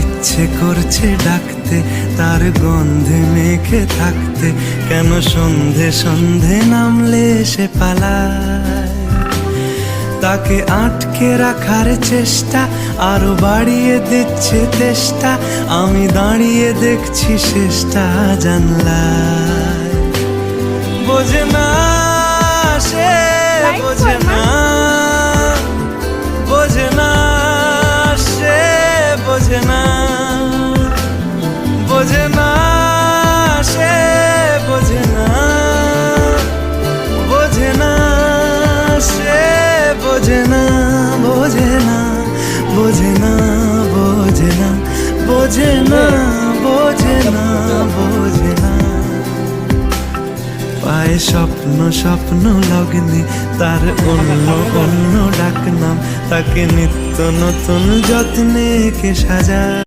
ইচ্ছে করছে ডাকতে, তার গন্ধে মেখে থাকতে, কেন সন্ধে সন্ধে নামলে সে পালায়। তাকে আটকে রাখার চেষ্টা আরো বাড়িয়ে দিচ্ছে তেষ্টা, আমি দাঁড়িয়ে দেখছি শেষটা জানলায়। বোঝে না সে, বোঝে না, বোঝে না সে, বোঝে না, বোঝে না সে, বোঝে না, বোঝে না সে, বোঝে না, বোঝে না, বোঝে না, বোঝে না, বোঝে না, বোঝে না, বোঝে না। পায়ে স্বপ্ন স্বপ্ন লগ্নে তার অন্য অন্য ডাকনাম, তাকে নিত্য নতুন যত্নে কে সাজায়।